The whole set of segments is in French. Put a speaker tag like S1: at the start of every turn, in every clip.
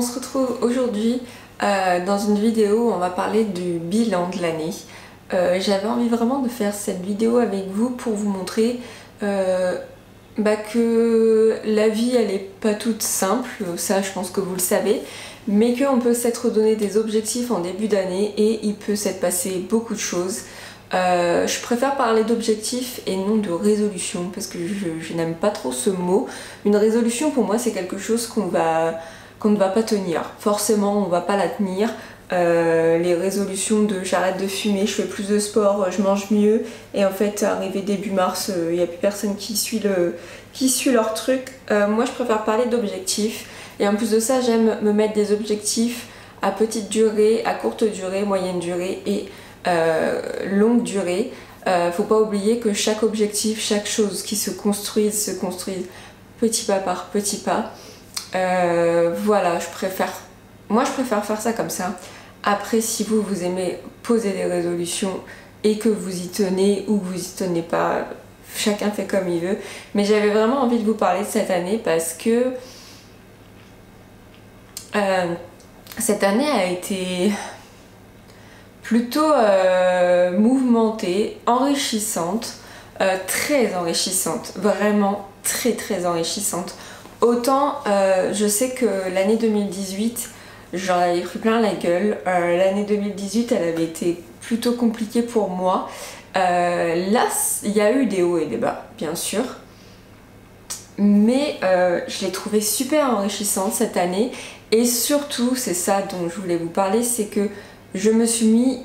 S1: se retrouve aujourd'hui dans une vidéo où on va parler du bilan de l'année. J'avais envie vraiment de faire cette vidéo avec vous pour vous montrer que la vie elle est pas toute simple, ça je pense que vous le savez, mais qu'on peut s'être donné des objectifs en début d'année et il peut s'être passé beaucoup de choses. Je préfère parler d'objectifs et non de résolution parce que je n'aime pas trop ce mot. Une résolution pour moi c'est quelque chose qu'on ne va pas tenir. Forcément on va pas la tenir. Les résolutions de j'arrête de fumer, je fais plus de sport, je mange mieux et en fait arrivé début mars il n'y a plus personne qui suit leur truc. Moi je préfère parler d'objectifs et en plus de ça j'aime me mettre des objectifs à petite durée, à courte durée, moyenne durée et longue durée. Faut pas oublier que chaque objectif, chaque chose qui se construise petit pas par petit pas. Voilà, moi je préfère faire ça comme ça. Après si vous aimez poser des résolutions et que vous y tenez ou que vous y tenez pas, chacun fait comme il veut, mais j'avais vraiment envie de vous parler de cette année parce que cette année a été plutôt mouvementée, enrichissante, très enrichissante, vraiment très enrichissante. Autant je sais que l'année 2018 j'en avais pris plein la gueule, l'année 2018 elle avait été plutôt compliquée pour moi. Là il y a eu des hauts et des bas bien sûr, mais je l'ai trouvée super enrichissante cette année et surtout c'est ça dont je voulais vous parler, c'est que je me suis mis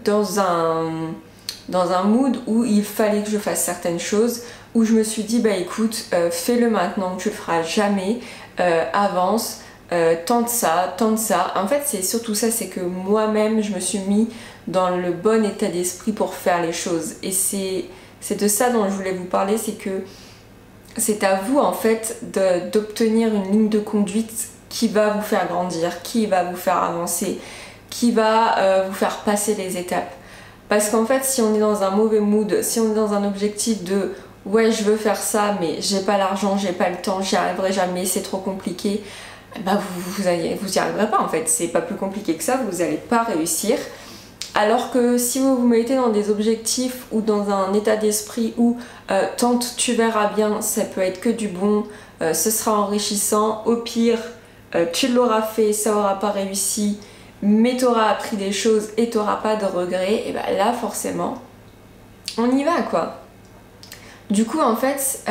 S1: dans un mood où il fallait que je fasse certaines choses, où je me suis dit bah écoute, fais-le maintenant, tu le feras jamais, avance, tente ça. En fait c'est surtout ça, c'est que moi-même je me suis mis dans le bon état d'esprit pour faire les choses et c'est de ça dont je voulais vous parler, c'est que c'est à vous en fait d'obtenir une ligne de conduite qui va vous faire grandir, qui va vous faire avancer, qui va vous faire passer les étapes. Parce qu'en fait si on est dans un mauvais mood, si on est dans un objectif de ouais je veux faire ça mais j'ai pas l'argent, j'ai pas le temps, j'y arriverai jamais, c'est trop compliqué, bah vous y arriverez pas en fait, c'est pas plus compliqué que ça, vous allez pas réussir. Alors que si vous vous mettez dans des objectifs ou dans un état d'esprit où tente, tu verras bien, ça peut être que du bon, ce sera enrichissant, au pire tu l'auras fait, ça aura pas réussi, mais tu auras appris des choses et tu n'auras pas de regrets, et bah là forcément on y va quoi. Du coup en fait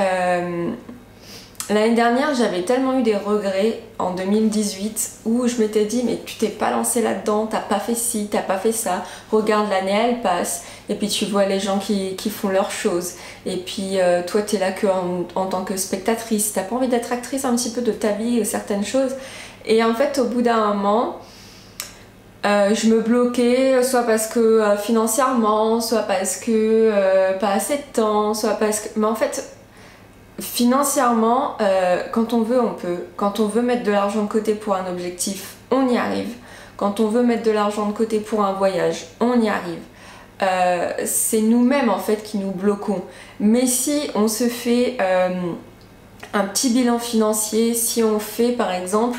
S1: l'année dernière j'avais tellement eu des regrets en 2018 où je m'étais dit mais tu t'es pas lancé là-dedans, t'as pas fait ci, t'as pas fait ça, regarde l'année elle passe et puis tu vois les gens qui font leurs choses et puis toi t'es là que en tant que spectatrice, t'as pas envie d'être actrice un petit peu de ta vie ou certaines choses, et en fait au bout d'un moment je me bloquais, soit parce que financièrement, soit parce que pas assez de temps, soit parce que... Mais en fait, financièrement, quand on veut, on peut. Quand on veut mettre de l'argent de côté pour un objectif, on y arrive. Quand on veut mettre de l'argent de côté pour un voyage, on y arrive. C'est nous-mêmes en fait qui nous bloquons. Mais si on se fait un petit bilan financier, si on fait par exemple...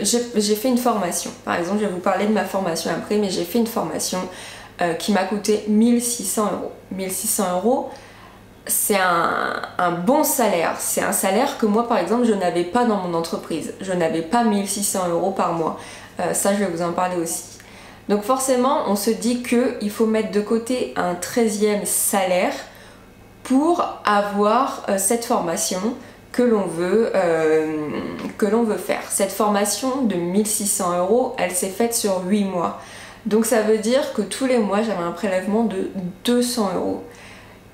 S1: j'ai fait une formation, par exemple je vais vous parler de ma formation après, mais j'ai fait une formation qui m'a coûté 1600 euros. 1600 euros c'est un bon salaire, c'est un salaire que moi par exemple je n'avais pas dans mon entreprise, je n'avais pas 1600 euros par mois, ça je vais vous en parler aussi. Donc forcément on se dit qu'il faut mettre de côté un 13e salaire pour avoir cette formation que l'on veut faire. Cette formation de 1600 euros, elle s'est faite sur 8 mois. Donc ça veut dire que tous les mois j'avais un prélèvement de 200 euros.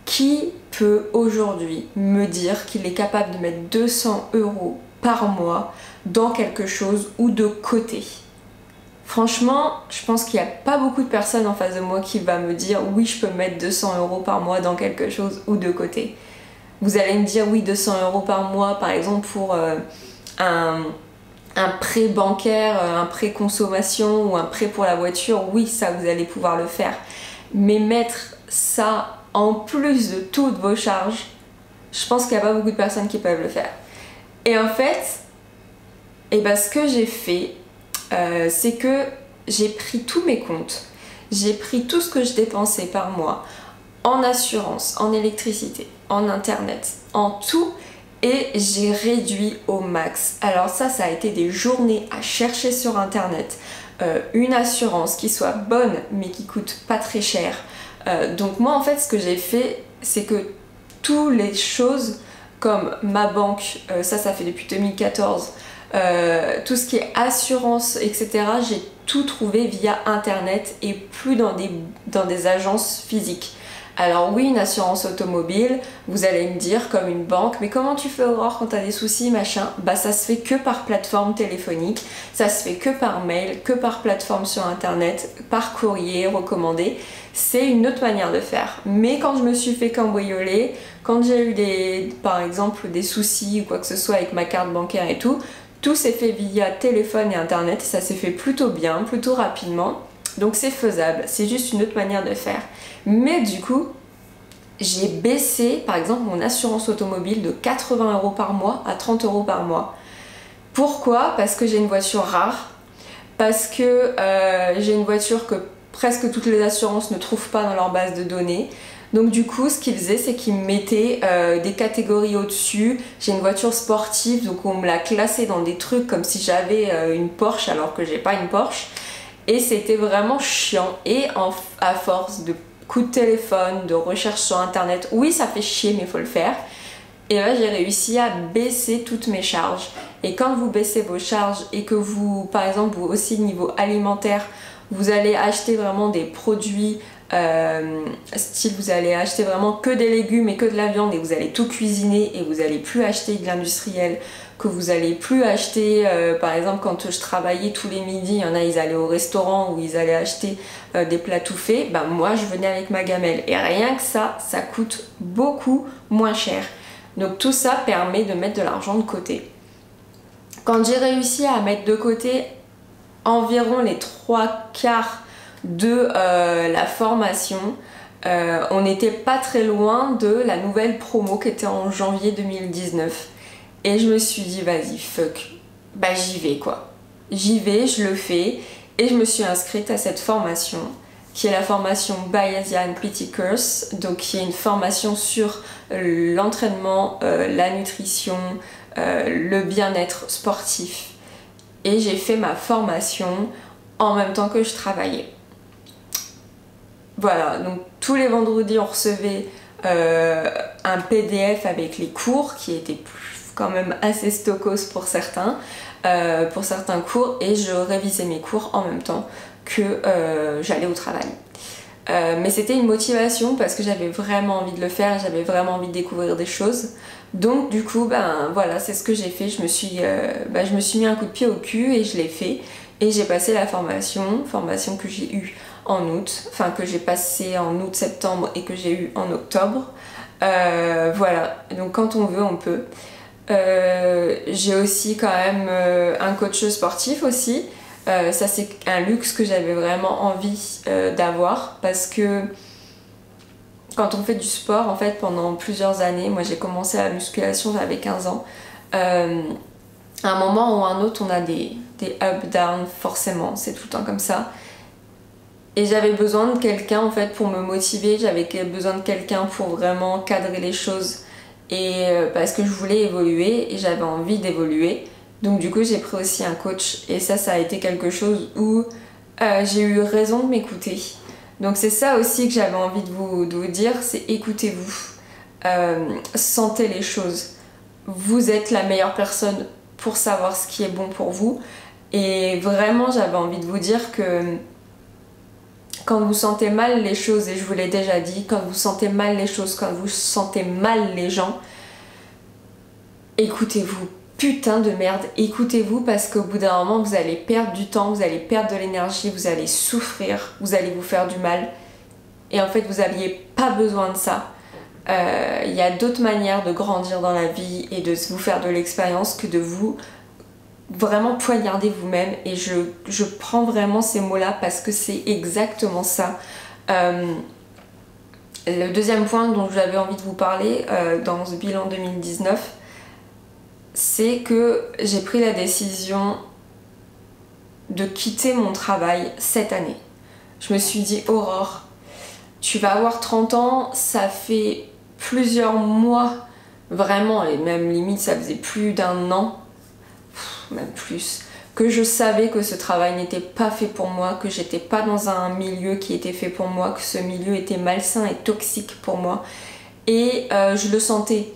S1: Qui peut aujourd'hui me dire qu'il est capable de mettre 200 euros par mois dans quelque chose ou de côté? Franchement, je pense qu'il n'y a pas beaucoup de personnes en face de moi qui va me dire oui je peux mettre 200 euros par mois dans quelque chose ou de côté. Vous allez me dire oui 200 euros par mois par exemple pour un prêt bancaire, un prêt consommation ou un prêt pour la voiture, oui ça vous allez pouvoir le faire. Mais mettre ça en plus de toutes vos charges, je pense qu'il n'y a pas beaucoup de personnes qui peuvent le faire. Et en fait, Et bah ce que j'ai fait, c'est que j'ai pris tous mes comptes, j'ai pris tout ce que je dépensais par mois en assurance, en électricité, en internet, en tout, et j'ai réduit au max. Alors ça a été des journées à chercher sur internet une assurance qui soit bonne mais qui coûte pas très cher. Donc moi en fait ce que j'ai fait, c'est que toutes les choses comme ma banque, ça fait depuis 2014, tout ce qui est assurance, etc., j'ai tout trouvé via internet et plus dans des agences physiques. Alors oui, une assurance automobile, vous allez me dire comme une banque, mais comment tu fais Aurore quand tu as des soucis, machin? Bah ça se fait que par plateforme téléphonique, ça se fait que par mail, que par plateforme sur internet, par courrier recommandé. C'est une autre manière de faire. Mais quand je me suis fait cambrioler, quand j'ai eu par exemple des soucis ou quoi que ce soit avec ma carte bancaire et tout s'est fait via téléphone et internet et ça s'est fait plutôt bien, plutôt rapidement. Donc c'est faisable, c'est juste une autre manière de faire. Mais du coup, j'ai baissé par exemple mon assurance automobile de 80 € par mois à 30 € par mois. Pourquoi? Parce que j'ai une voiture rare, parce que j'ai une voiture que presque toutes les assurances ne trouvent pas dans leur base de données. Donc du coup, ce qu'ils faisaient, c'est qu'ils me mettaient des catégories au-dessus. J'ai une voiture sportive, donc on me l'a classée dans des trucs comme si j'avais une Porsche alors que j'ai pas une Porsche. Et c'était vraiment chiant. Et à force de coups de téléphone, de recherche sur internet, oui ça fait chier mais il faut le faire. Et là j'ai réussi à baisser toutes mes charges. Et quand vous baissez vos charges et que vous, par exemple, vous aussi niveau alimentaire, vous allez acheter vraiment des produits style vous allez acheter vraiment que des légumes et que de la viande et vous allez tout cuisiner et vous allez plus acheter de l'industriel, que vous allez plus acheter par exemple quand je travaillais tous les midis, il y en a ils allaient au restaurant ou ils allaient acheter des plats tout faits, bah moi je venais avec ma gamelle et rien que ça coûte beaucoup moins cher. Donc tout ça permet de mettre de l'argent de côté. Quand j'ai réussi à mettre de côté environ les 3/4 de la formation, on n'était pas très loin de la nouvelle promo qui était en janvier 2019 et je me suis dit vas-y fuck, bah j'y vais quoi, j'y vais, je le fais et je me suis inscrite à cette formation qui est la formation Bayesian PT Course, donc qui est une formation sur l'entraînement, la nutrition, le bien-être sportif, et j'ai fait ma formation en même temps que je travaillais. Voilà, donc tous les vendredis on recevait un PDF avec les cours qui étaient quand même assez stokos pour certains cours, et je révisais mes cours en même temps que j'allais au travail. Mais c'était une motivation parce que j'avais vraiment envie de le faire, j'avais vraiment envie de découvrir des choses. Donc du coup, ben voilà, c'est ce que j'ai fait. Je me suis mis un coup de pied au cul et je l'ai fait. Et j'ai passé la formation que j'ai eue en août, enfin que j'ai passé en août-septembre et que j'ai eu en octobre. Voilà, donc quand on veut, on peut. J'ai aussi quand même un coach sportif aussi. Ça c'est un luxe que j'avais vraiment envie d'avoir parce que quand on fait du sport en fait pendant plusieurs années, moi j'ai commencé la musculation, j'avais 15 ans, à un moment ou à un autre on a des up down, forcément, c'est tout le temps comme ça, et j'avais besoin de quelqu'un en fait pour me motiver, j'avais besoin de quelqu'un pour vraiment cadrer les choses, et parce que je voulais évoluer et j'avais envie d'évoluer. Donc du coup j'ai pris aussi un coach et ça a été quelque chose où j'ai eu raison de m'écouter. Donc c'est ça aussi que j'avais envie de vous dire, c'est écoutez-vous, sentez les choses. Vous êtes la meilleure personne pour savoir ce qui est bon pour vous, et vraiment j'avais envie de vous dire que quand vous sentez mal les choses, et je vous l'ai déjà dit, quand vous sentez mal les choses, quand vous sentez mal les gens, écoutez-vous. Putain de merde, écoutez-vous, parce qu'au bout d'un moment vous allez perdre du temps, vous allez perdre de l'énergie, vous allez souffrir, vous allez vous faire du mal, et en fait vous n'aviez pas besoin de ça. Il y a d'autres manières de grandir dans la vie et de vous faire de l'expérience que de vous vraiment poignarder vous-même, et je prends vraiment ces mots-là parce que c'est exactement ça. Le deuxième point dont j'avais envie de vous parler dans ce bilan 2019, c'est que j'ai pris la décision de quitter mon travail cette année. Je me suis dit, Aurore, tu vas avoir 30 ans, ça fait plusieurs mois, vraiment, et même limite ça faisait plus d'un an, même plus, que je savais que ce travail n'était pas fait pour moi, que j'étais pas dans un milieu qui était fait pour moi, que ce milieu était malsain et toxique pour moi. Et je le sentais.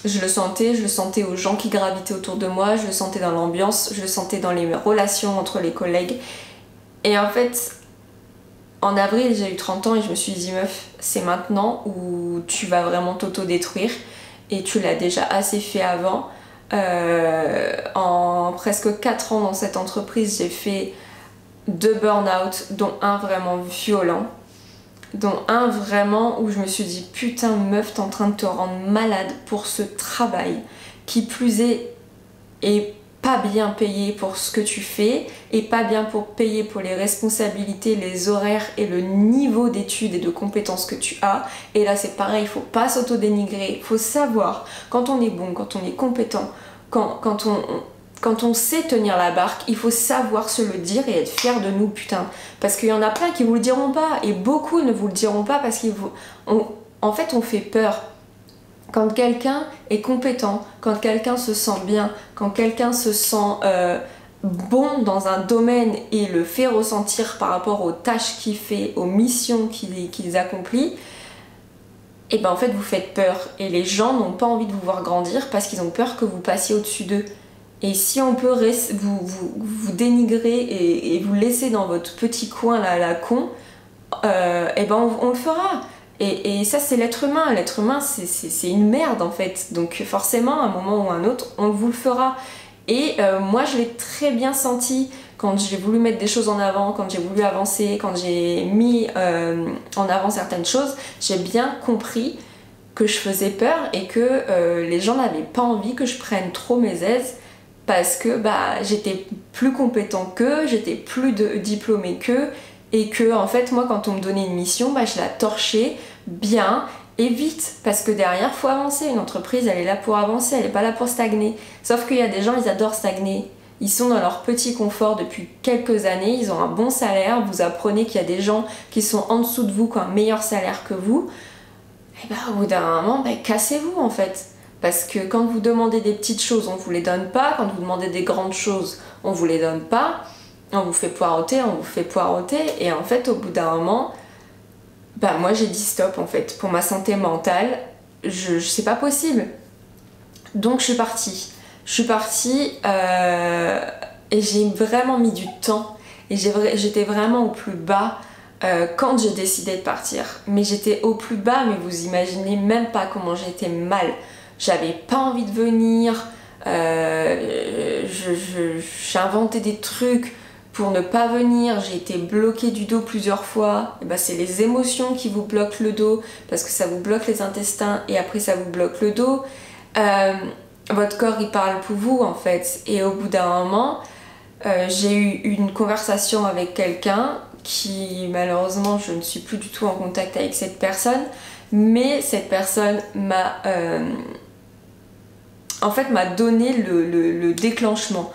S1: Je le sentais aux gens qui gravitaient autour de moi, je le sentais dans l'ambiance, je le sentais dans les relations entre les collègues. Et en fait, en avril, j'ai eu 30 ans et je me suis dit, meuf, c'est maintenant où tu vas vraiment t'auto-détruire. Et tu l'as déjà assez fait avant. En presque 4 ans dans cette entreprise, j'ai fait 2 burn-out, dont un vraiment violent. Dont un vraiment où je me suis dit, putain meuf, t'es en train de te rendre malade pour ce travail qui plus est pas bien payé pour ce que tu fais et pas bien payé pour les responsabilités, les horaires et le niveau d'études et de compétences que tu as. Et là c'est pareil, il faut pas s'auto-dénigrer, il faut savoir quand on est bon, quand on est compétent, quand on sait tenir la barque, il faut savoir se le dire et être fier de nous, putain. Parce qu'il y en a plein qui vous le diront pas et beaucoup ne vous le diront pas parce qu'en fait on fait peur. Quand quelqu'un est compétent, quand quelqu'un se sent bien, quand quelqu'un se sent bon dans un domaine et le fait ressentir par rapport aux tâches qu'il fait, aux missions qu'il accomplit, et ben en fait vous faites peur. Et les gens n'ont pas envie de vous voir grandir parce qu'ils ont peur que vous passiez au-dessus d'eux. Et si on peut vous dénigrer et vous laisser dans votre petit coin là, la con, et ben on le fera. Et ça c'est l'être humain. L'être humain c'est une merde en fait. Donc forcément à un moment ou à un autre on vous le fera. Et moi je l'ai très bien senti quand j'ai voulu mettre des choses en avant, quand j'ai voulu avancer, quand j'ai mis en avant certaines choses, j'ai bien compris que je faisais peur et que les gens n'avaient pas envie que je prenne trop mes aises parce que bah, j'étais plus compétent qu'eux, j'étais plus diplômée qu'eux et que en fait moi quand on me donnait une mission, bah, je la torchais bien et vite parce que derrière faut avancer. Une entreprise elle est là pour avancer, elle est pas là pour stagner. Sauf qu'il y a des gens ils adorent stagner. Ils sont dans leur petit confort depuis quelques années, ils ont un bon salaire, vous apprenez qu'il y a des gens qui sont en dessous de vous qui ont un meilleur salaire que vous, et bah au bout d'un moment, bah, cassez-vous en fait. Parce que quand vous demandez des petites choses, on vous les donne pas, quand vous demandez des grandes choses, on vous les donne pas, on vous fait poireauter, et en fait au bout d'un moment, bah moi j'ai dit stop en fait, pour ma santé mentale, c'est pas possible. Donc je suis partie. Et j'ai vraiment mis du temps et j'étais vraiment au plus bas quand j'ai décidé de partir. Mais j'étais au plus bas, mais vous imaginez même pas comment j'étais mal. J'avais pas envie de venir, j'ai inventé des trucs pour ne pas venir, j'ai été bloquée du dos plusieurs fois. Et ben, c'est les émotions qui vous bloquent le dos parce que ça vous bloque les intestins et après ça vous bloque le dos. Votre corps il parle pour vous en fait, et au bout d'un moment j'ai eu une conversation avec quelqu'un qui malheureusement je ne suis plus du tout en contact avec cette personne, mais cette personne m'a en fait m'a donné le déclenchement.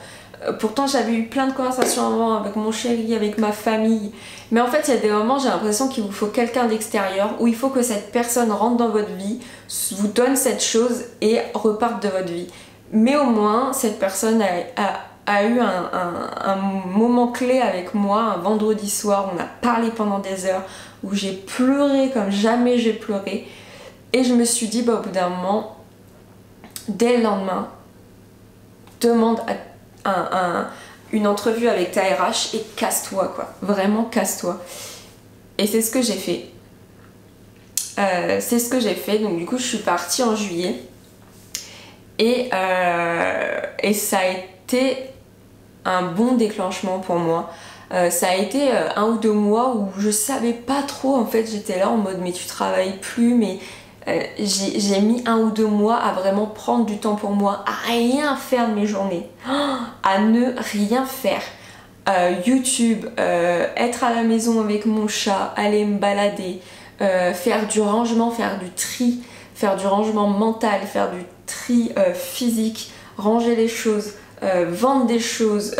S1: Pourtant j'avais eu plein de conversations avant avec mon chéri, avec ma famille, mais en fait il y a des moments j'ai l'impression qu'il vous faut quelqu'un d'extérieur, où il faut que cette personne rentre dans votre vie, vous donne cette chose et reparte de votre vie. Mais au moins cette personne a eu un moment clé avec moi, un vendredi soir, on a parlé pendant des heures, où j'ai pleuré comme jamais j'ai pleuré, et je me suis dit bah, au bout d'un moment, dès le lendemain, demande une entrevue avec ta RH et casse-toi quoi, vraiment casse-toi. Et c'est ce que j'ai fait. Donc du coup je suis partie en juillet et ça a été un bon déclenchement pour moi. Ça a été 1 ou 2 mois où je savais pas trop en fait, j'étais là en mode mais tu travailles plus, mais j'ai mis 1 ou 2 mois à vraiment prendre du temps pour moi, à rien faire de mes journées, à ne rien faire. YouTube, être à la maison avec mon chat, aller me balader, faire du rangement, faire du tri, faire du rangement mental, faire du tri physique, ranger les choses, vendre des choses,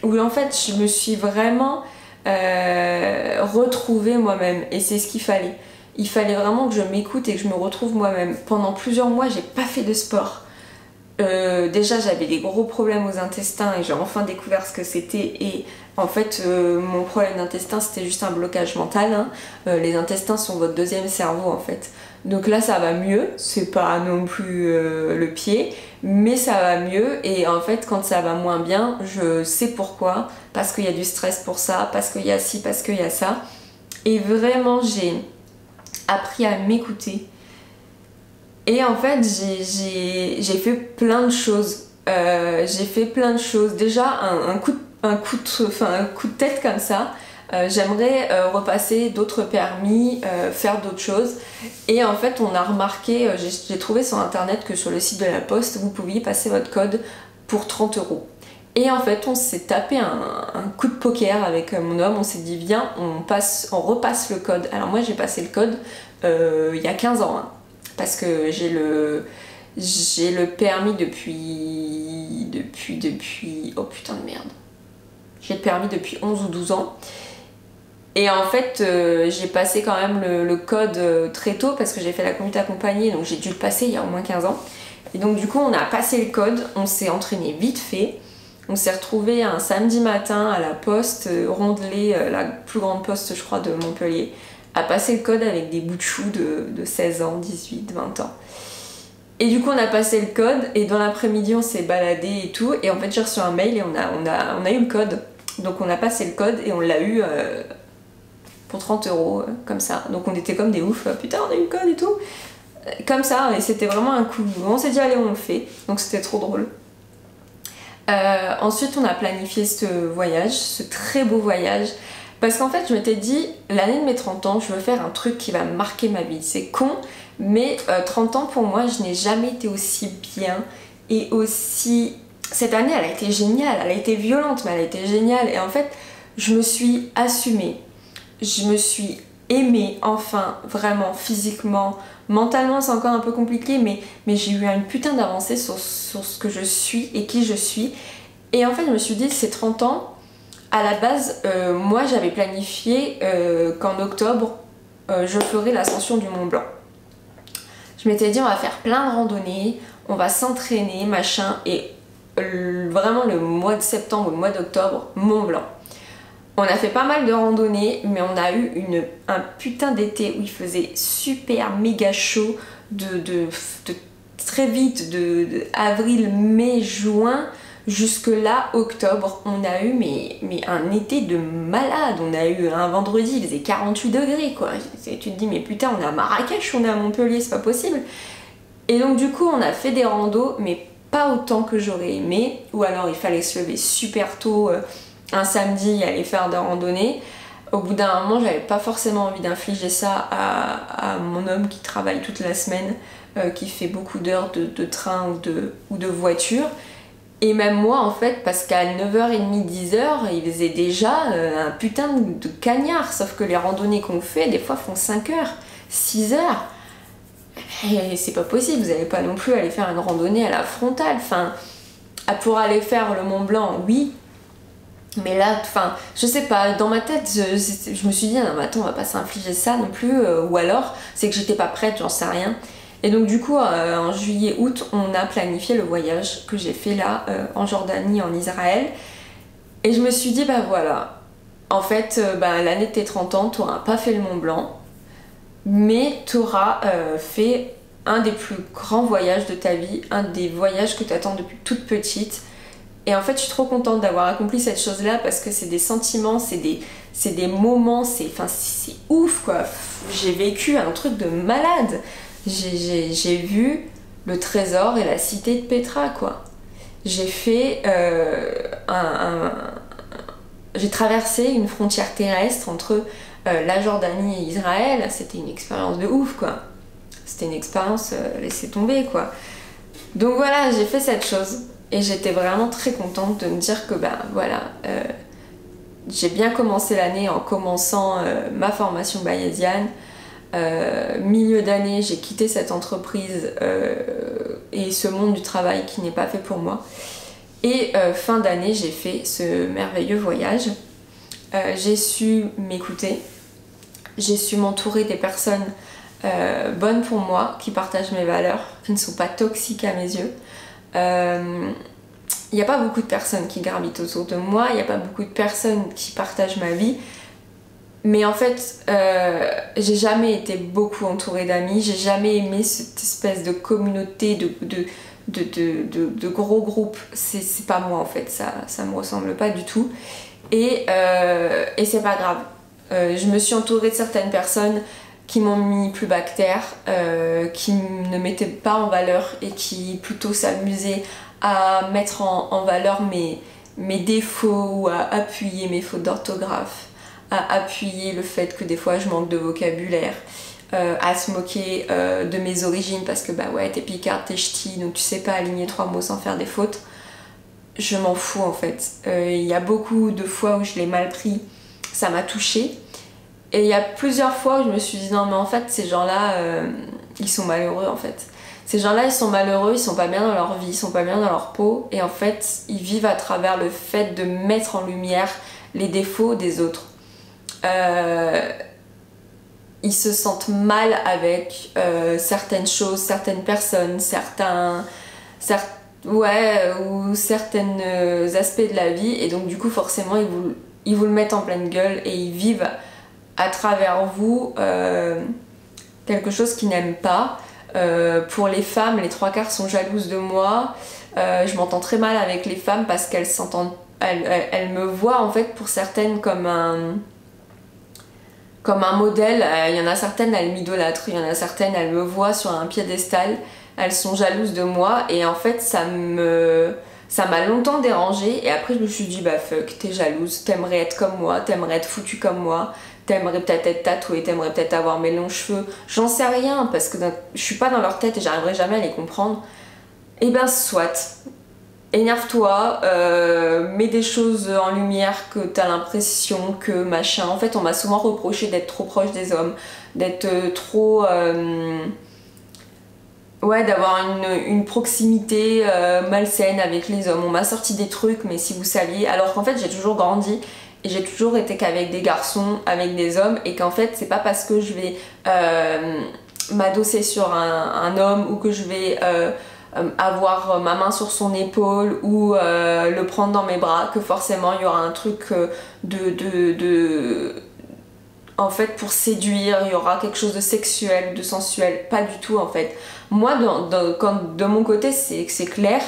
S1: où en fait je me suis vraiment retrouvée moi-même, et c'est ce qu'il fallait. Il fallait vraiment que je m'écoute et que je me retrouve moi-même. Pendant plusieurs mois, j'ai pas fait de sport. Déjà j'avais des gros problèmes aux intestins et j'ai enfin découvert ce que c'était, et en fait mon problème d'intestin c'était juste un blocage mental, hein. Les intestins sont votre deuxième cerveau en fait, donc là ça va mieux, c'est pas non plus le pied, mais ça va mieux, et en fait quand ça va moins bien je sais pourquoi, parce qu'il y a du stress pour ça, parce qu'il y a ci, parce qu'il y a ça, et vraiment j'ai appris à m'écouter. Et en fait, j'ai fait plein de choses. J'ai fait plein de choses. Déjà, un coup de tête comme ça. J'aimerais repasser d'autres permis, faire d'autres choses. Et en fait, on a remarqué, j'ai trouvé sur internet que sur le site de la Poste, vous pouviez passer votre code pour 30 euros. Et en fait, on s'est tapé un coup de poker avec mon homme. On s'est dit, viens, on repasse le code. Alors moi, j'ai passé le code il y a 15 ans. Hein. Parce que j'ai le permis depuis... Oh putain de merde. J'ai le permis depuis 11 ou 12 ans. Et en fait, j'ai passé quand même le code très tôt parce que j'ai fait la conduite accompagnée, donc j'ai dû le passer il y a au moins 15 ans. Et donc du coup, on a passé le code, on s'est entraîné vite fait. On s'est retrouvés un samedi matin à la poste, Rondelet, la plus grande poste je crois de Montpellier, à passer le code avec des bouts de choux de 16 ans, 18, 20 ans. Et du coup on a passé le code et dans l'après-midi on s'est baladé et tout, et en fait j'ai reçu un mail et on a eu le code. Donc on a passé le code et on l'a eu pour 30 euros comme ça. Donc on était comme des oufs, putain on a eu le code et tout. Comme ça, et c'était vraiment un coup. On s'est dit allez on le fait, donc c'était trop drôle. Ensuite on a planifié ce voyage, ce très beau voyage. Parce qu'en fait, je m'étais dit, l'année de mes 30 ans, je veux faire un truc qui va marquer ma vie. C'est con, mais 30 ans pour moi, je n'ai jamais été aussi bien et aussi... Cette année, elle a été géniale, elle a été violente, mais elle a été géniale. Et en fait, je me suis assumée, je me suis aimée, enfin, vraiment, physiquement, mentalement, c'est encore un peu compliqué, mais j'ai eu une putain d'avancée sur ce que je suis et qui je suis. Et en fait, je me suis dit, ces 30 ans... À la base, moi j'avais planifié qu'en octobre, je ferais l'ascension du Mont Blanc. Je m'étais dit on va faire plein de randonnées, on va s'entraîner, machin, et vraiment le mois de septembre ou le mois d'octobre, Mont Blanc. On a fait pas mal de randonnées, mais on a eu un putain d'été où il faisait super méga chaud, de très vite, de avril, mai, juin, jusque là, octobre, on a eu mais un été de malade. On a eu un vendredi, il faisait 48 degrés quoi. Tu te dis mais putain on est à Marrakech, on est à Montpellier, c'est pas possible. Et donc du coup on a fait des randos, mais pas autant que j'aurais aimé. Ou alors il fallait se lever super tôt un samedi et aller faire des randonnées. Au bout d'un moment j'avais pas forcément envie d'infliger ça à mon homme qui travaille toute la semaine, qui fait beaucoup d'heures de train ou de voiture. Et même moi en fait, parce qu'à 9h30, 10h, il faisait déjà un putain de cagnard. Sauf que les randonnées qu'on fait, des fois font 5h, 6h. Et c'est pas possible, vous n'allez pas non plus aller faire une randonnée à la frontale. Enfin, pour aller faire le Mont Blanc, oui. Mais là, enfin, je sais pas, dans ma tête, je me suis dit, non mais attends, on va pas s'infliger ça non plus. Ou alors, c'est que j'étais pas prête, j'en sais rien. Et donc du coup en juillet-août on a planifié le voyage que j'ai fait là en Jordanie, en Israël, et je me suis dit bah voilà, en fait l'année de tes 30 ans t'auras pas fait le Mont Blanc, mais t'auras fait un des plus grands voyages de ta vie, un des voyages que t'attends depuis toute petite. Et en fait je suis trop contente d'avoir accompli cette chose là, parce que c'est des sentiments, c'est des moments, c'est ouf quoi. J'ai vécu un truc de malade. J'ai vu le trésor et la cité de Petra quoi. J'ai fait j'ai traversé une frontière terrestre entre la Jordanie et Israël. C'était une expérience de ouf quoi. C'était une expérience laissez tomber quoi. Donc voilà, j'ai fait cette chose et j'étais vraiment très contente de me dire que voilà, j'ai bien commencé l'année en commençant ma formation bayésienne. Milieu d'année, j'ai quitté cette entreprise et ce monde du travail qui n'est pas fait pour moi. Et fin d'année, j'ai fait ce merveilleux voyage. J'ai su m'écouter, j'ai su m'entourer des personnes bonnes pour moi, qui partagent mes valeurs, qui ne sont pas toxiques à mes yeux. Il n'y a pas beaucoup de personnes qui gravitent autour de moi, il n'y a pas beaucoup de personnes qui partagent ma vie. Mais en fait, j'ai jamais été beaucoup entourée d'amis, j'ai jamais aimé cette espèce de communauté, de gros groupes. C'est pas moi en fait, ça me ressemble pas du tout. Et c'est pas grave. Je me suis entourée de certaines personnes qui m'ont mis plus bas que terre, qui ne mettaient pas en valeur et qui plutôt s'amusaient à mettre en valeur mes défauts ou à appuyer mes fautes d'orthographe, à appuyer le fait que des fois je manque de vocabulaire, à se moquer de mes origines parce que bah ouais, t'es picarde, t'es ch'ti, donc tu sais pas aligner 3 mots sans faire des fautes. Je m'en fous en fait. Il y a beaucoup de fois où je l'ai mal pris, ça m'a touchée. Et il y a plusieurs fois où je me suis dit non mais en fait ces gens-là, ils sont malheureux en fait. Ces gens-là ils sont malheureux, ils sont pas bien dans leur vie, ils sont pas bien dans leur peau. Et en fait ils vivent à travers le fait de mettre en lumière les défauts des autres. Ils se sentent mal avec certaines choses, certaines personnes, ou certains aspects de la vie, et donc du coup forcément ils vous le mettent en pleine gueule et ils vivent à travers vous quelque chose qu'ils n'aiment pas. Pour les femmes, les 3/4 sont jalouses de moi. Je m'entends très mal avec les femmes parce qu'elles s'entendent, elles me voient en fait pour certaines comme un modèle. Il y en a certaines, elles m'idolâtrent, il y en a certaines, elles me voient sur un piédestal. Elles sont jalouses de moi et en fait ça m'a longtemps dérangée, et après je me suis dit bah fuck, t'es jalouse, t'aimerais être comme moi, t'aimerais être foutue comme moi, t'aimerais peut-être être tatouée, t'aimerais peut-être avoir mes longs cheveux, j'en sais rien parce que je suis pas dans leur tête et j'arriverai jamais à les comprendre. Et ben soit, énerve-toi, mets des choses en lumière que t'as l'impression que machin. En fait on m'a souvent reproché d'être trop proche des hommes, d'être trop... ouais, d'avoir une proximité malsaine avec les hommes. On m'a sorti des trucs, mais si vous saviez, alors qu'en fait j'ai toujours grandi et j'ai toujours été qu'avec des garçons, avec des hommes, et qu'en fait c'est pas parce que je vais m'adosser sur un homme ou que je vais avoir ma main sur son épaule ou le prendre dans mes bras que forcément il y aura un truc en fait pour séduire, il y aura quelque chose de sexuel, de sensuel, pas du tout en fait. Moi quand de mon côté c'est clair,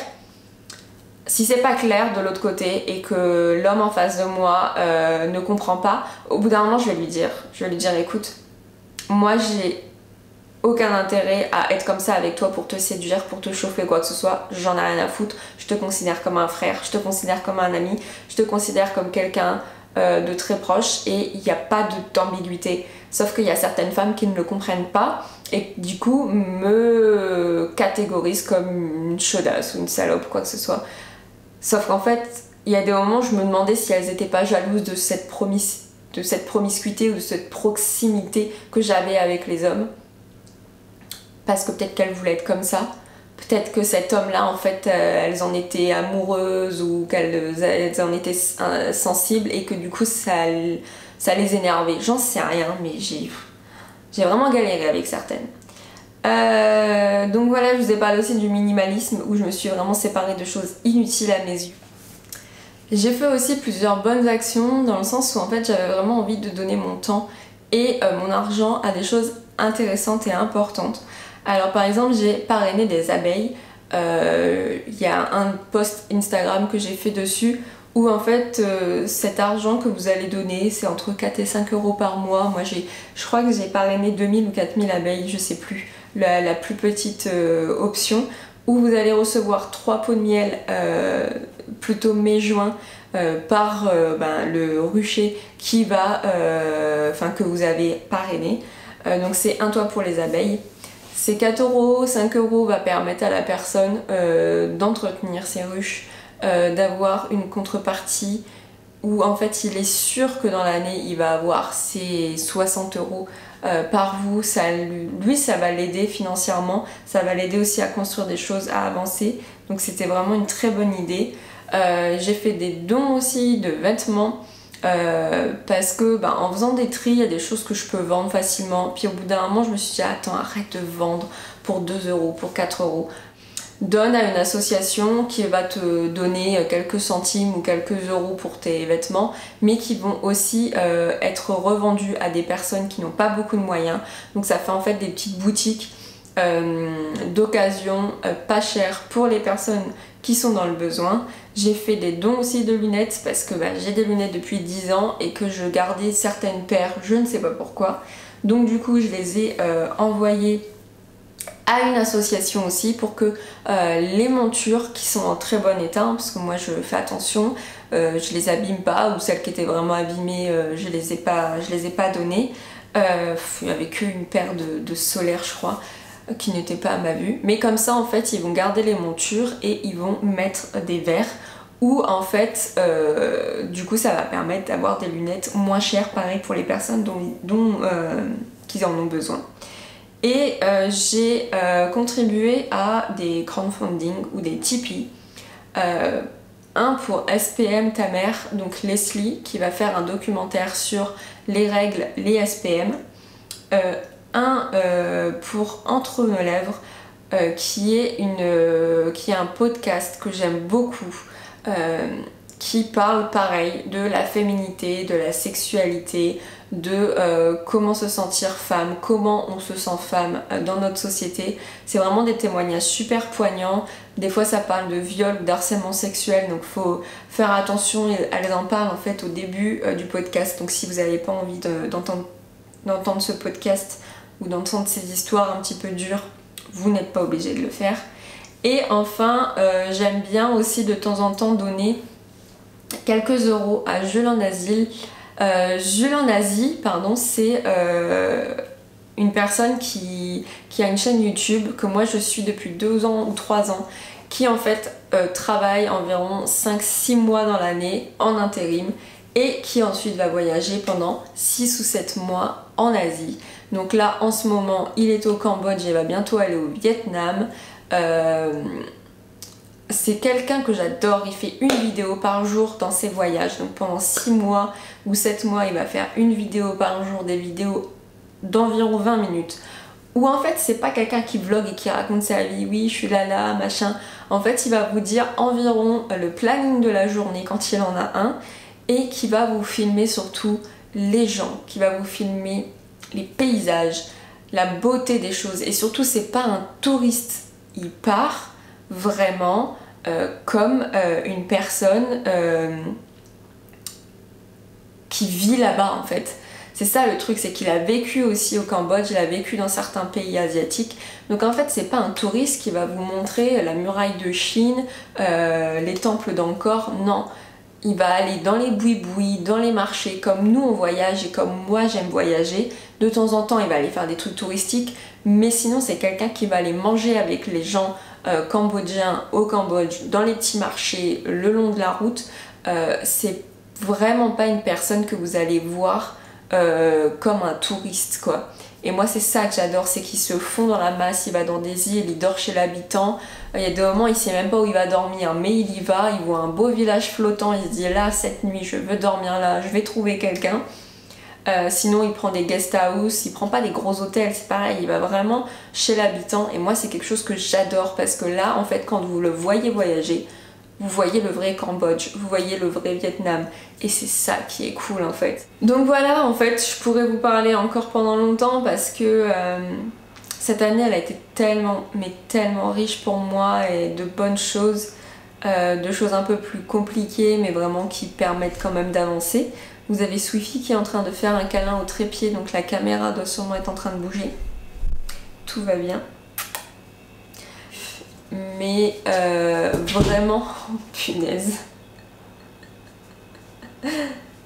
S1: si c'est pas clair de l'autre côté et que l'homme en face de moi ne comprend pas, au bout d'un moment je vais lui dire écoute, moi j'ai aucun intérêt à être comme ça avec toi pour te séduire, pour te chauffer, quoi que ce soit, j'en ai rien à foutre, je te considère comme un frère, je te considère comme un ami, je te considère comme quelqu'un de très proche, et il n'y a pas d'ambiguïté. Sauf qu'il y a certaines femmes qui ne le comprennent pas et du coup me catégorisent comme une chaudasse ou une salope, quoi que ce soit. Sauf qu'en fait, il y a des moments où je me demandais si elles n'étaient pas jalouses de cette promiscuité ou de cette proximité que j'avais avec les hommes. Parce que peut-être qu'elles voulaient être comme ça. Peut-être que cet homme-là, en fait, elles en étaient amoureuses ou qu'elles en étaient sensibles et que du coup, ça les énervait. J'en sais rien, mais j'ai vraiment galéré avec certaines. Donc voilà, je vous ai parlé aussi du minimalisme où je me suis vraiment séparée de choses inutiles à mes yeux. J'ai fait aussi plusieurs bonnes actions dans le sens où en fait j'avais vraiment envie de donner mon temps et mon argent à des choses intéressantes et importantes. Alors par exemple j'ai parrainé des abeilles, y a un post Instagram que j'ai fait dessus où en fait cet argent que vous allez donner c'est entre 4 et 5 euros par mois. Moi je crois que j'ai parrainé 2000 ou 4000 abeilles, je sais plus, la plus petite option, où vous allez recevoir 3 pots de miel plutôt mai-juin par le rucher qui va, que vous avez parrainé. Donc c'est un toit pour les abeilles. Ces 4 euros, 5 euros va permettre à la personne d'entretenir ses ruches, d'avoir une contrepartie où en fait il est sûr que dans l'année il va avoir ses 60 euros par vous, lui ça va l'aider financièrement, ça va l'aider aussi à construire des choses, à avancer. Donc c'était vraiment une très bonne idée. J'ai fait des dons aussi de vêtements. Parce que en faisant des tris, il y a des choses que je peux vendre facilement. Puis au bout d'un moment, je me suis dit attends, arrête de vendre pour 2 euros, pour 4 euros. Donne à une association qui va te donner quelques centimes ou quelques euros pour tes vêtements, mais qui vont aussi être revendus à des personnes qui n'ont pas beaucoup de moyens. Donc ça fait en fait des petites boutiques d'occasion, pas chères pour les personnes qui sont dans le besoin. J'ai fait des dons aussi de lunettes parce que j'ai des lunettes depuis 10 ans et que je gardais certaines paires, je ne sais pas pourquoi. Donc du coup je les ai envoyées à une association aussi pour que les montures qui sont en très bon état, parce que moi je fais attention, je les abîme pas, ou celles qui étaient vraiment abîmées, je les ai pas données. Il n'y avait qu'une paire de solaires je crois, qui n'était pas à ma vue, mais comme ça en fait ils vont garder les montures et ils vont mettre des verres où en fait du coup ça va permettre d'avoir des lunettes moins chères, pareil pour les personnes qui en ont besoin. Et j'ai contribué à des crowdfunding ou des Tipeee. Un pour SPM ta mère, donc Leslie qui va faire un documentaire sur les règles, les SPM. Un pour Entre nos lèvres qui est un podcast que j'aime beaucoup, qui parle pareil de la féminité, de la sexualité, de comment se sentir femme, comment on se sent femme dans notre société. C'est vraiment des témoignages super poignants. Des fois ça parle de viol, d'harcèlement sexuel, donc faut faire attention. Elles en parlent en fait au début du podcast, donc si vous n'avez pas envie d'entendre ce podcast ou d'entendre ces histoires un petit peu dures, vous n'êtes pas obligé de le faire. Et enfin j'aime bien aussi de temps en temps donner quelques euros à Jules en Asile. Jules en Asie, pardon, c'est une personne qui a une chaîne YouTube que moi je suis depuis 2 ans ou 3 ans, qui en fait travaille environ 5-6 mois dans l'année en intérim et qui ensuite va voyager pendant 6 ou 7 mois en Asie. Donc là en ce moment il est au Cambodge et va bientôt aller au Vietnam. C'est quelqu'un que j'adore, il fait une vidéo par jour dans ses voyages, donc pendant 6 mois ou 7 mois il va faire une vidéo par jour, des vidéos d'environ 20 minutes, où en fait c'est pas quelqu'un qui vlog et qui raconte sa vie, oui je suis là machin, en fait il va vous dire environ le planning de la journée quand il en a un, et qui va vous filmer surtout les gens, qui va vous filmer les paysages, la beauté des choses, et surtout c'est pas un touriste, il part vraiment comme une personne qui vit là-bas en fait. C'est ça le truc, c'est qu'il a vécu aussi au Cambodge, il a vécu dans certains pays asiatiques. Donc en fait c'est pas un touriste qui va vous montrer la muraille de Chine, les temples d'Angkor, non. Il va aller dans les boui-boui, dans les marchés, comme nous on voyage et comme moi j'aime voyager. De temps en temps il va aller faire des trucs touristiques, mais sinon c'est quelqu'un qui va aller manger avec les gens cambodgiens au Cambodge, dans les petits marchés, le long de la route. C'est vraiment pas une personne que vous allez voir comme un touriste quoi. Et moi c'est ça que j'adore, c'est qu'il se fond dans la masse, il va dans des îles, il dort chez l'habitant. Il y a des moments il sait même pas où il va dormir, mais il y va, il voit un beau village flottant, il se dit là cette nuit je veux dormir là, je vais trouver quelqu'un. Sinon il prend des guest house, il prend pas des gros hôtels, c'est pareil, il va vraiment chez l'habitant. Et moi c'est quelque chose que j'adore parce que là en fait quand vous le voyez voyager, vous voyez le vrai Cambodge, vous voyez le vrai Vietnam, et c'est ça qui est cool en fait. Donc voilà, en fait je pourrais vous parler encore pendant longtemps parce que cette année elle a été tellement mais tellement riche pour moi, et de bonnes choses, de choses un peu plus compliquées mais vraiment qui permettent quand même d'avancer. Vous avez Swifi qui est en train de faire un câlin au trépied, donc la caméra doit sûrement être en train de bouger. Tout va bien. Mais vraiment, oh, punaise.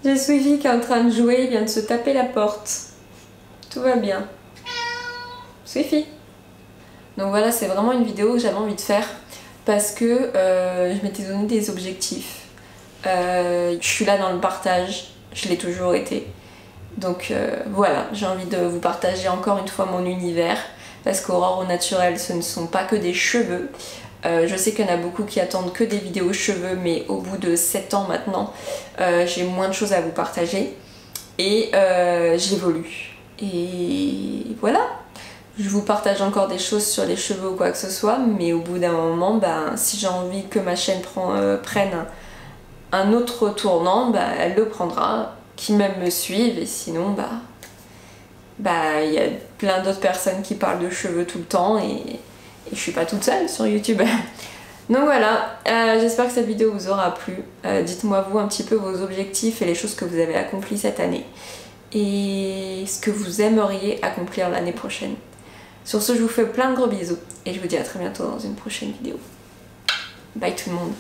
S1: J'ai Swifi qui est en train de jouer, il vient de se taper la porte. Tout va bien. Swifi. Donc voilà, c'est vraiment une vidéo que j'avais envie de faire parce que je m'étais donné des objectifs. Je suis là dans le partage, je l'ai toujours été. Donc voilà, j'ai envie de vous partager encore une fois mon univers, parce qu'Aurore au naturel, ce ne sont pas que des cheveux. Je sais qu'il y en a beaucoup qui attendent que des vidéos cheveux, mais au bout de 7 ans maintenant, j'ai moins de choses à vous partager. Et j'évolue. Et voilà. Je vous partage encore des choses sur les cheveux ou quoi que ce soit, mais au bout d'un moment, ben, si j'ai envie que ma chaîne prenne un autre tournant, ben, elle le prendra. Qui même me suivent, et sinon, il y a plein d'autres personnes qui parlent de cheveux tout le temps, et je suis pas toute seule sur YouTube. Donc voilà, j'espère que cette vidéo vous aura plu. Dites-moi vous un petit peu vos objectifs et les choses que vous avez accomplies cette année, et ce que vous aimeriez accomplir l'année prochaine. Sur ce, je vous fais plein de gros bisous, et je vous dis à très bientôt dans une prochaine vidéo. Bye tout le monde.